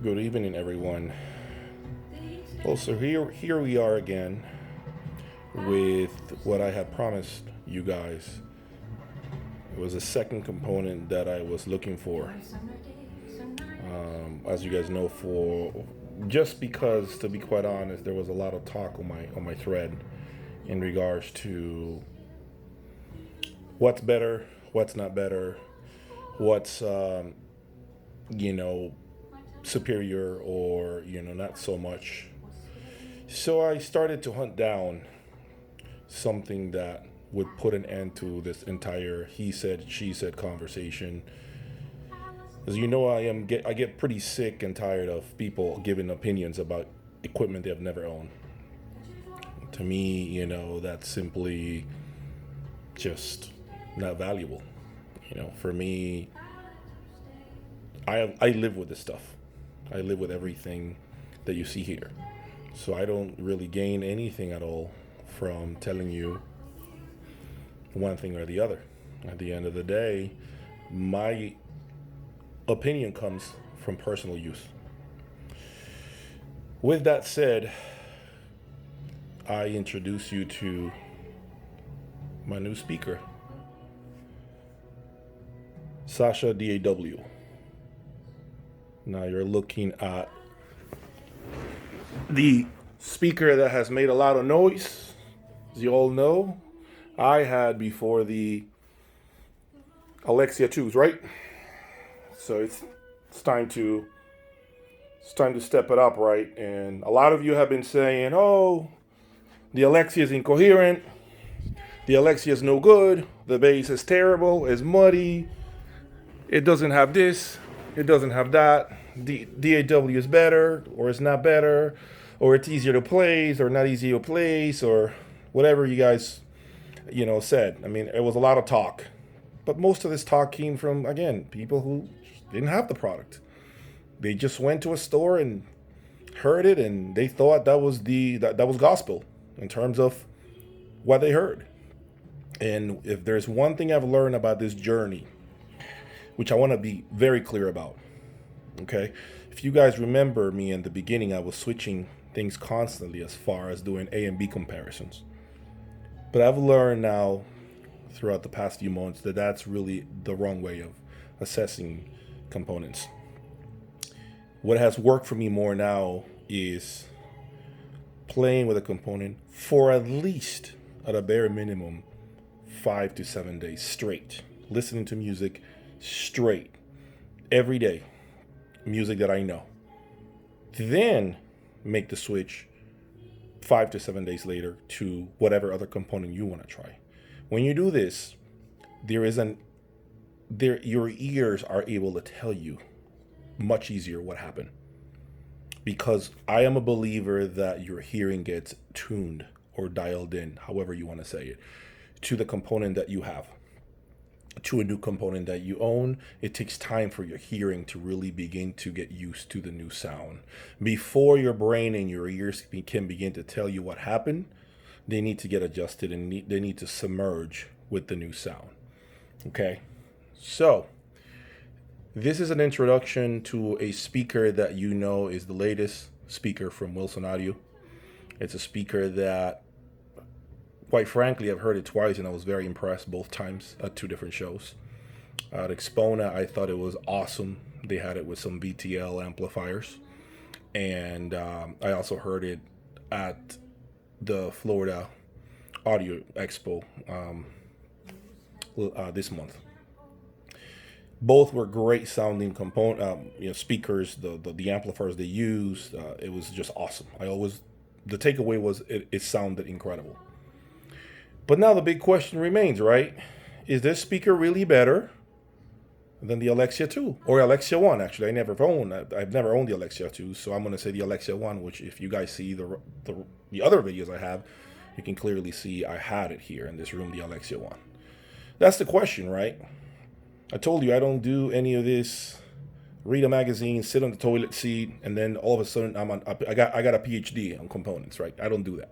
Good evening, everyone. Well, so here we are again with what I had promised you guys. It was a second component that I was looking for. As you guys know, for just because, to be quite honest, there was a lot of talk on my thread in regards to what's better, what's not better, what's you know superior or not so much. So I started to hunt down something that would put an end to this entire he said she said conversation. As you know, I get pretty sick and tired of people giving opinions about equipment they have never owned. To me, that's simply just not valuable. For me, I live with this stuff. I live with everything that you see here. So I don't really gain anything at all from telling you one thing or the other. At the end of the day, my opinion comes from personal use. With that said, I introduce you to my new speaker, Sasha DAW. Now you're looking at the speaker that has made a lot of noise. As you all know, I had before the Alexia 2s, right? So it's time to step it up, right? And a lot of you have been saying, "Oh, the Alexia is incoherent. The Alexia is no good. The bass is terrible. It's muddy. It doesn't have this. It doesn't have that. The DAW is better, or it's not better, or it's easier to place, or not easy to place, or whatever you guys, said." I mean, it was a lot of talk, but most of this talk came from, again, people who didn't have the product. They just went to a store and heard it, and they thought that was that was gospel in terms of what they heard. And if there's one thing I've learned about this journey, which I want to be very clear about, okay? If you guys remember me in the beginning, I was switching things constantly as far as doing A and B comparisons. But I've learned now throughout the past few months that that's really the wrong way of assessing components. What has worked for me more now is playing with a component for at least, at a bare minimum, 5 to 7 days straight, listening to music straight every day, music that I know. Then make the switch 5 to 7 days later to whatever other component you want to try. When you do this, your ears are able to tell you much easier what happened. Because I am a believer that your hearing gets tuned or dialed in, however you want to say it, to the component that you have. To a new component that you own, it takes time for your hearing to really begin to get used to the new sound. Before your brain and your ears can begin to tell you what happened, they need to get adjusted and they need to submerge with the new sound. Okay? So, this is an introduction to a speaker that you know is the latest speaker from Wilson Audio. It's a speaker that, quite frankly, I've heard it twice and I was very impressed both times at two different shows. At Expona, I thought it was awesome. They had it with some VTL amplifiers. And I also heard it at the Florida Audio Expo this month. Both were great sounding speakers. The amplifiers they used, it was just awesome. The takeaway was it sounded incredible. But now the big question remains, right? Is this speaker really better than the Alexia 2 or Alexia 1? Actually, I've never owned the Alexia 2, so I'm going to say the Alexia 1, which if you guys see the other videos I have, you can clearly see I had it here in this room, the Alexia 1. That's the question, right? I told you I don't do any of this. Read a magazine, sit on the toilet seat, and then all of a sudden I got a PhD on components, right? I don't do that.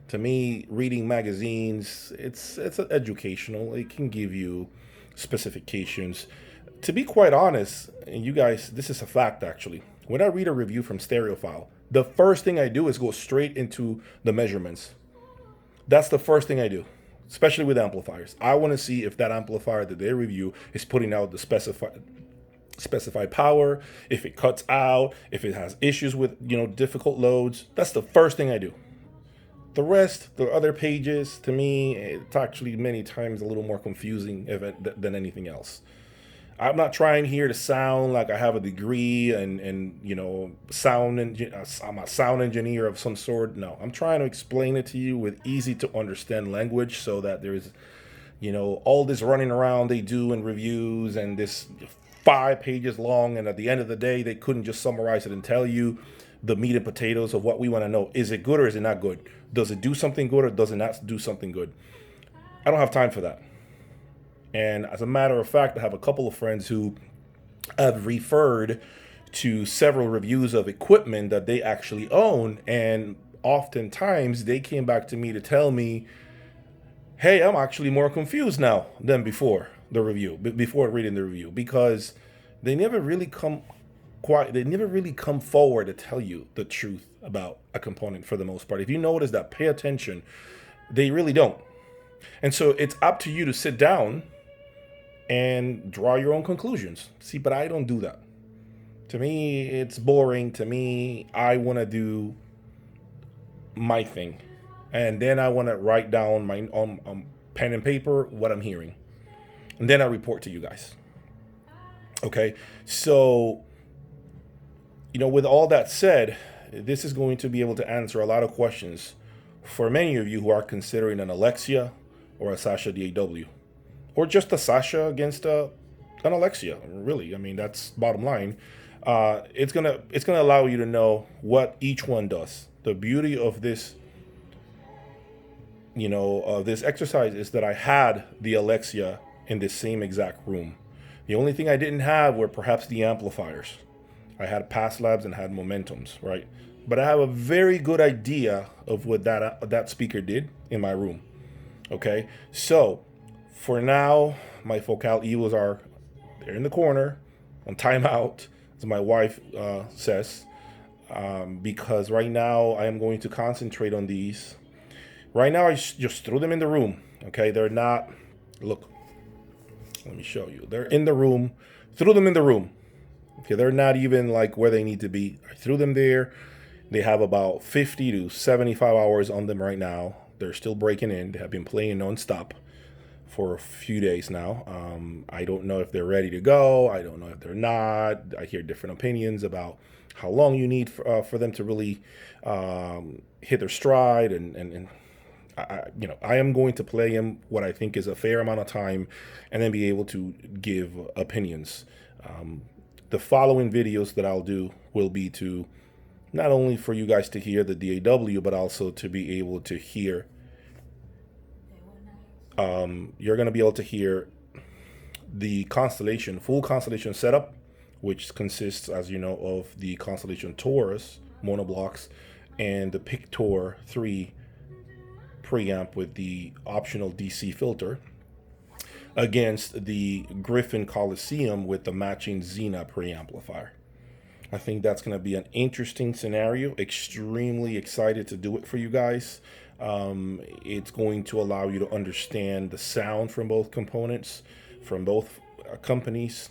To me, reading magazines, it's educational. It can give you specifications. To be quite honest, and you guys, this is a fact actually. When I read a review from Stereophile, the first thing I do is go straight into the measurements. That's the first thing I do, especially with amplifiers. I want to see if that amplifier that they review is putting out the specified power, if it cuts out, if it has issues with, difficult loads. That's the first thing I do. The rest, the other pages, to me, it's actually many times a little more confusing than anything else. I'm not trying here to sound like I have a degree and I'm a sound engineer of some sort. No, I'm trying to explain it to you with easy to understand language, so that there's all this running around they do in reviews, and this 5 pages long, and at the end of the day they couldn't just summarize it and tell you the meat and potatoes of what we want to know. Is it good or is it not good? Does it do something good or does it not do something good? I don't have time for that. And as a matter of fact, I have a couple of friends who have referred to several reviews of equipment that they actually own. And oftentimes they came back to me to tell me, hey, I'm actually more confused now than before before reading the review, because they never really come forward to tell you the truth about a component for the most part. If you notice that, pay attention, they really don't. And so it's up to you to sit down and draw your own conclusions. See, but I don't do that. To me, it's boring. To me, I want to do my thing. And then I want to write down my on pen and paper what I'm hearing. And then I report to you guys. Okay? So, with all that said, this is going to be able to answer a lot of questions for many of you who are considering an Alexia or a Sasha DAW, or just a Sasha against an Alexia. Really, I mean, that's bottom line. It's gonna allow you to know what each one does. The beauty of this, this exercise is that I had the Alexia in the same exact room. The only thing I didn't have were perhaps the amplifiers. I had Past Labs and had Momentums, right? But I have a very good idea of what that speaker did in my room. Okay, so for now, my Focal Evos they're in the corner on timeout, as my wife says, because right now I am going to concentrate on these. Right now, I just threw them in the room. Okay, they're not. Look, let me show you. They're in the room. Threw them in the room. Okay, they're not even like where they need to be. I threw them there. They have about 50 to 75 hours on them right now. They're still breaking in. They have been playing nonstop for a few days now. I don't know if they're ready to go. I don't know if they're not. I hear different opinions about how long you need for them to really hit their stride. And I am going to play them what I think is a fair amount of time, and then be able to give opinions. The following videos that I'll do will be to not only for you guys to hear the DAW, but also to be able to hear. You're going to be able to hear the full Constellation setup, which consists, as you know, of the Constellation Taurus monoblocks and the Pictor 3 preamp with the optional DC filter, against the Griffin Coliseum with the matching Xena preamplifier. I think that's going to be an interesting scenario. Extremely excited to do it for you guys. It's going to allow you to understand the sound from both components, from both companies.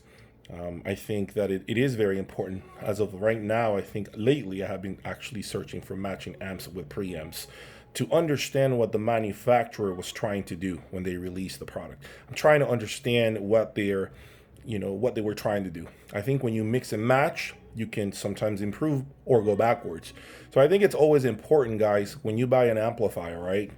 I think that it is very important. As of right now, I think lately I have been actually searching for matching amps with preamps to understand what the manufacturer was trying to do when they released the product. I'm trying to understand what they were trying to do. I think when you mix and match, you can sometimes improve or go backwards. So I think it's always important, guys, when you buy an amplifier, right?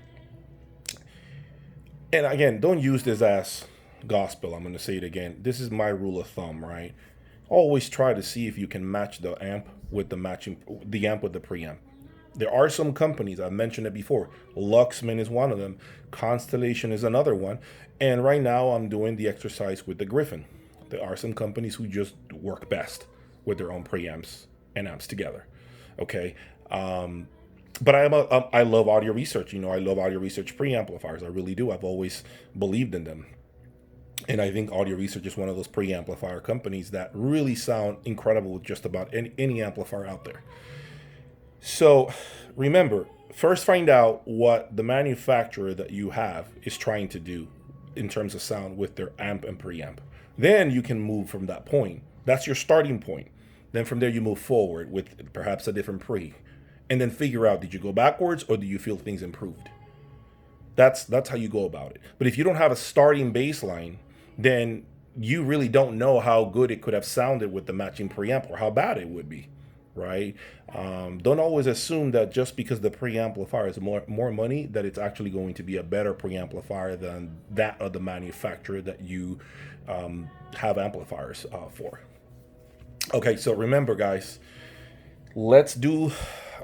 And again, don't use this as gospel. I'm going to say it again. This is my rule of thumb, right? Always try to see if you can match the amp with the amp with the preamp. There are some companies, I've mentioned it before. Luxman is one of them. Constellation is another one. And right now I'm doing the exercise with the Griffin. There are some companies who just work best with their own preamps and amps together. Okay. But I love audio research. I love audio research preamplifiers. I really do. I've always believed in them. And I think Audio Research is one of those preamplifier companies that really sound incredible with just about any amplifier out there. So remember, first find out what the manufacturer that you have is trying to do in terms of sound with their amp and preamp. Then you can move from that point. That's your starting point. Then from there you move forward with perhaps a different pre. And then figure out, did you go backwards or do you feel things improved? That's how you go about it. But if you don't have a starting baseline, then you really don't know how good it could have sounded with the matching preamp or how bad it would be, right? Don't always assume that just because the preamplifier is more money, that it's actually going to be a better preamplifier than that of the manufacturer that you have amplifiers for. Okay, so remember, guys, let's do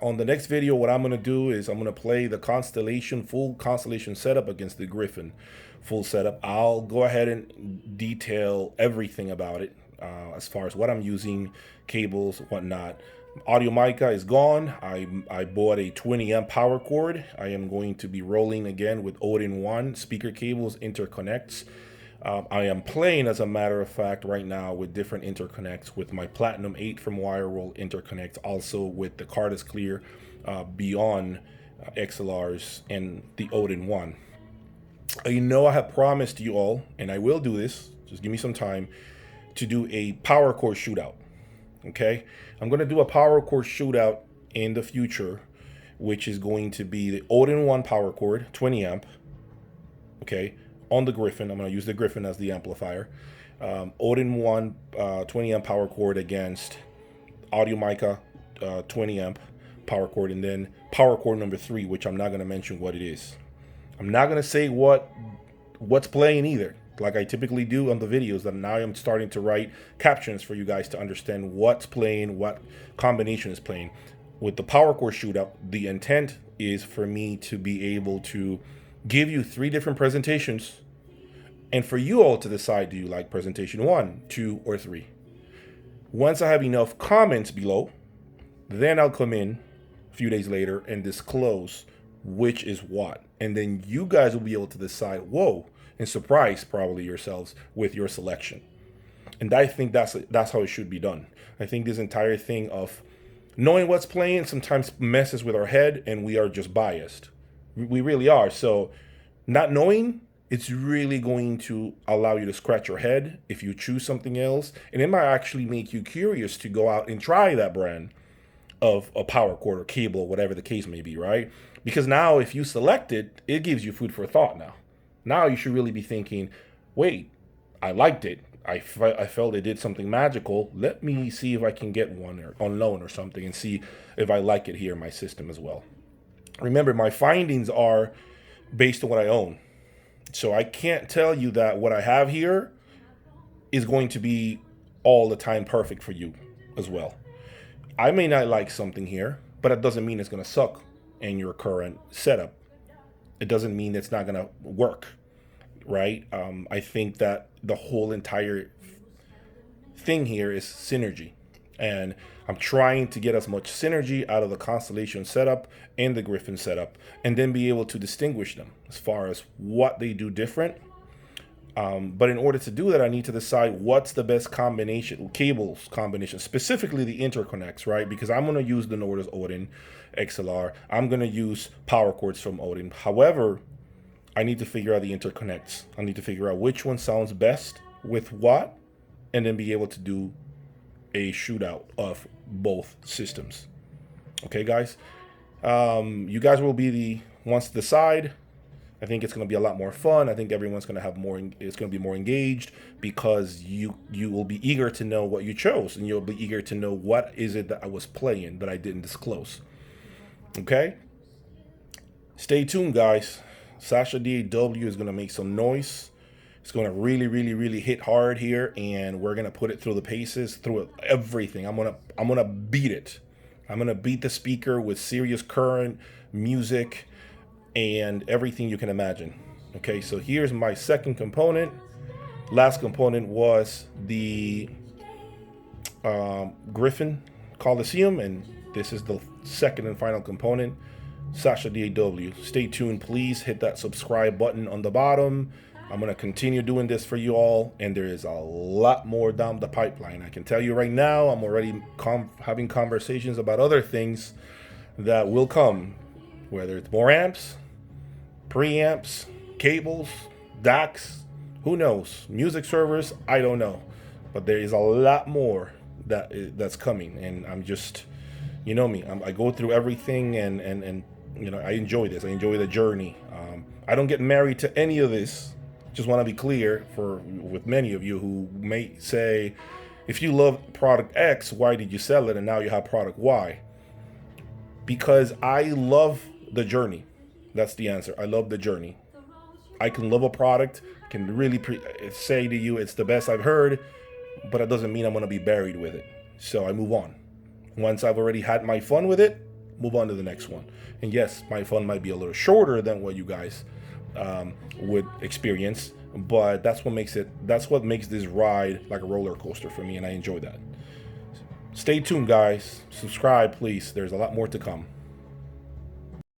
on the next video. What I'm going to do is I'm going to play the Constellation, full Constellation setup against the Griffin full setup. I'll go ahead and detail everything about it as far as what I'm using, cables, whatnot. Audio mica is gone. I bought a 20 amp power cord. I am going to be rolling again with Odin One speaker cables, interconnects. I am playing, as a matter of fact, right now with different interconnects with my Platinum 8 from WireRoll interconnect, also with the Cardus Clear Beyond XLRs and the Odin One. I know I have promised you all, and I will do this, just give me some time, to do a power cord shootout. Okay, I'm going to do a power cord shootout in the future, which is going to be the Odin One power cord, 20 amp. Okay, on the Griffin. I'm going to use the Griffin as the amplifier. Odin One 20 amp power cord against Audio Mica 20 amp power cord, and then power cord number 3, which I'm not going to mention what it is. I'm not going to say what's playing either, like I typically do on the videos. That now I'm starting to write captions for you guys to understand what's playing, what combination is playing. With the power cord shootout, the intent is for me to be able to give you 3 different presentations, and for you all to decide, do you like presentation 1, 2, or 3? Once I have enough comments below, then I'll come in a few days later and disclose which is what. And then you guys will be able to decide, whoa, and surprise probably yourselves with your selection. And I think that's how it should be done. I think this entire thing of knowing what's playing sometimes messes with our head, and we are just biased. We really are. So not knowing, it's really going to allow you to scratch your head if you choose something else. And it might actually make you curious to go out and try that brand of a power cord or cable, whatever the case may be, right? Because now if you select it, it gives you food for thought now. Now you should really be thinking, wait, I liked it. I felt it did something magical. Let me see if I can get one on loan or something and see if I like it here in my system as well. Remember, my findings are based on what I own. So I can't tell you that what I have here is going to be all the time perfect for you as well. I may not like something here, but it doesn't mean it's going to suck in your current setup. It doesn't mean it's not going to work, right? I think that the whole entire thing here is synergy. And I'm trying to get as much synergy out of the Constellation setup and the Griffin setup, and then be able to distinguish them as far as what they do different. But in order to do that, I need to decide what's the best combination, cables combination, specifically the interconnects, right? Because I'm going to use the Nordes Odin XLR. I'm going to use power cords from Odin. However, I need to figure out the interconnects. I need to figure out which one sounds best with what, and then be able to do a shootout of both systems. Okay, guys? You guys will be the ones to decide. I think it's going to be a lot more fun. I think everyone's going to have more. It's going to be more engaged because you will be eager to know what you chose, and you'll be eager to know what is it that I was playing that I didn't disclose. Okay. Stay tuned, guys. Sasha DAW is going to make some noise. It's going to really, really, really hit hard here, and we're going to put it through the paces, through everything. I'm going to beat it. I'm going to beat the speaker with serious current, music, and everything you can imagine. Okay, so here's my second component. Last component was the Griffin Coliseum, and this is the second and final component, Sasha DAW. Stay tuned, please. Hit that subscribe button on the bottom. I'm going to continue doing this for you all, and there is a lot more down the pipeline. I can tell you right now, I'm already having conversations about other things that will come, whether it's more amps, preamps, cables, DACs, who knows, music servers, I don't know. But there is a lot more that's coming, and I'm just, you know me, I go through everything, and you know, I enjoy this. I enjoy the journey. I don't get married to any of this. Just want to be clear with many of you who may say, if you love product X, why did you sell it and now you have product Y? Because I love the journey. That's the answer. I love the journey. I can love a product, can really say to you it's the best I've heard, but it doesn't mean I'm going to be buried with it. So I move on. Once I've already had my fun with it, move on to the next one. And yes, my fun might be a little shorter than what you guys would experience, but that's what makes this ride like a roller coaster for me, and I enjoy that. Stay tuned, guys. Subscribe, please. There's a lot more to come.